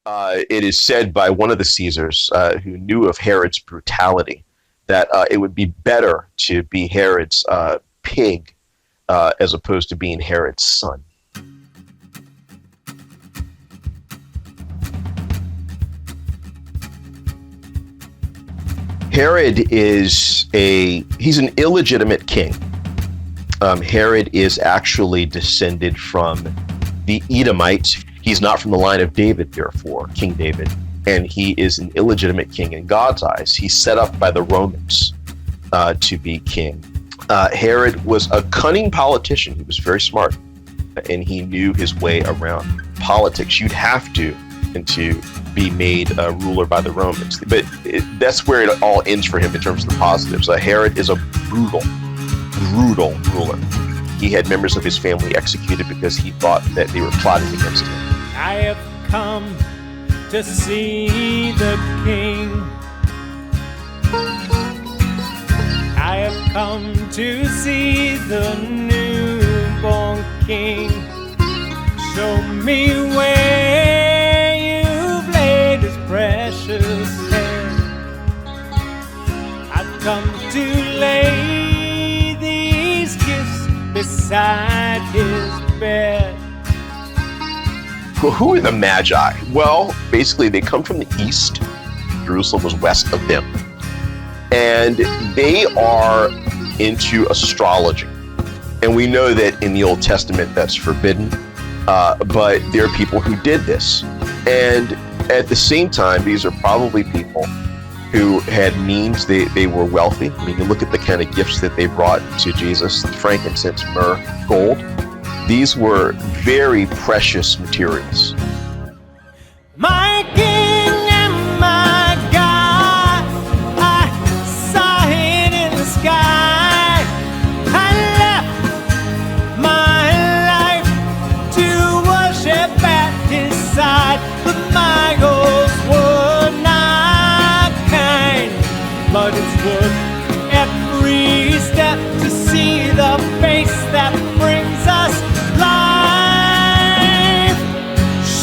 It is said by one of the Caesars who knew of Herod's brutality that it would be better to be Herod's pig as opposed to being Herod's son. Herod he's an illegitimate king. Herod is actually descended from the Edomites. He's not from the line of David, therefore, King David, and he is an illegitimate king in God's eyes. He's set up by the Romans to be king. Herod was a cunning politician. He was very smart, and he knew his way around politics. You'd have to be made a ruler by the Romans. But that's where it all ends for him in terms of the positives. Herod is a brutal ruler. He had members of his family executed because he thought that they were plotting against him. I have come to see the King. I have come to see the newborn King. Show me where you've laid his precious head. I've come to lay these gifts beside his bed. Well, who are the Magi? Well, basically they come from the east. Jerusalem was west of them. And they are into astrology. And we know that in the Old Testament that's forbidden, but there are people who did this. And at the same time, these are probably people who had means. They were wealthy. I mean, you look at the kind of gifts that they brought to Jesus: frankincense, myrrh, gold. These were very precious materials. My King and my God, I saw it in the sky. I left my life to worship at his side, but my goals were not kind. But it's worth every step to see the face that brings us life.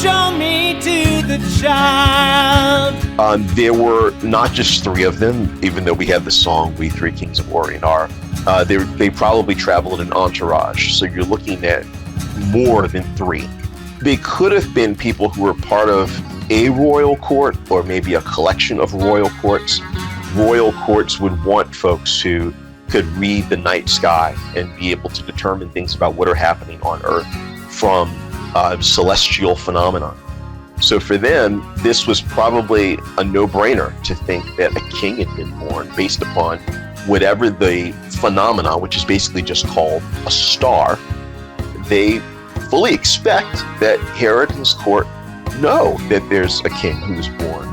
Show me to the child. There were not just three of them, even though we have the song "We Three Kings of Orient Are." They probably traveled in an entourage, so you're looking at more than three. They could have been people who were part of a royal court or maybe a collection of royal courts. Royal courts would want folks who could read the night sky and be able to determine things about what are happening on Earth from celestial phenomena. So for them, this was probably a no-brainer to think that a king had been born based upon whatever the phenomena, which is basically just called a star. They fully expect that Herod and his court know that there's a king who is born,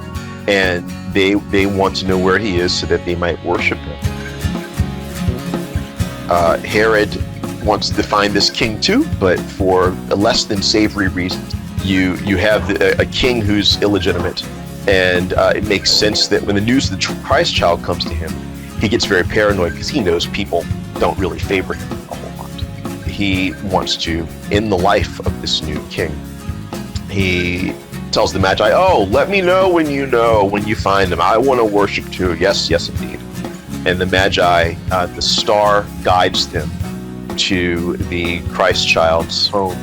and they want to know where he is so that they might worship him. Herod wants to find this king too, but for less than savory reasons. You have a king who's illegitimate, and it makes sense that when the news of the Christ child comes to him, he gets very paranoid because he knows people don't really favor him a whole lot. He wants to end the life of this new king. He tells the Magi, "Oh, let me know when you find him. I want to worship too." Yes, indeed. And the Magi, the star guides them to the Christ child's home.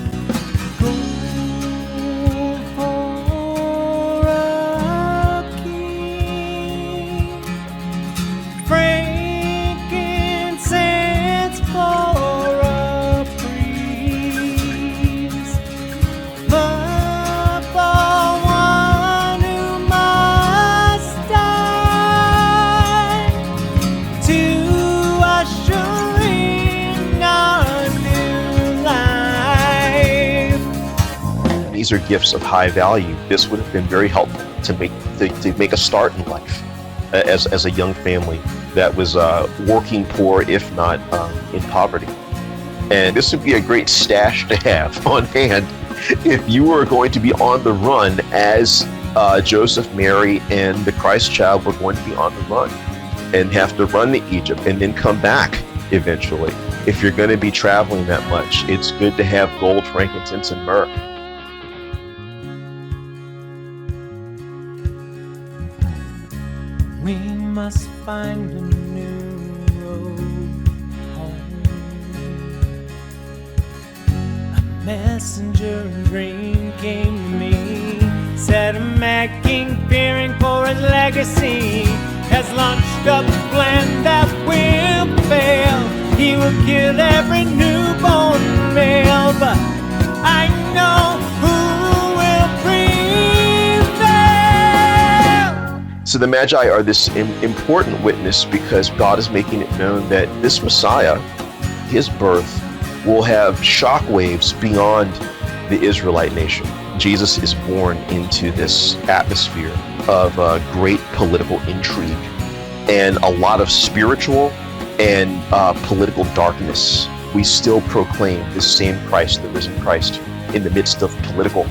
These are gifts of high value. This would have been very helpful to make a start in life as a young family that was working poor, if not in poverty. And this would be a great stash to have on hand if you were going to be on the run as Joseph, Mary, and the Christ child were going to be on the run and have to run to Egypt and then come back eventually. If you're going to be traveling that much, it's good to have gold, frankincense, and myrrh. must find a new road home. A messenger dream came to me, said a mad king fearing for his legacy has launched a plan that will fail. He will kill every newborn male, but I know who will prevail. So the Magi are this important witness because God is making it known that this Messiah, his birth, will have shockwaves beyond the Israelite nation. Jesus is born into this atmosphere of great political intrigue and a lot of spiritual and political darkness. We still proclaim this same Christ, the risen Christ, in the midst of political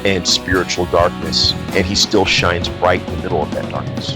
and spiritual darkness, and he still shines bright in the middle of that darkness.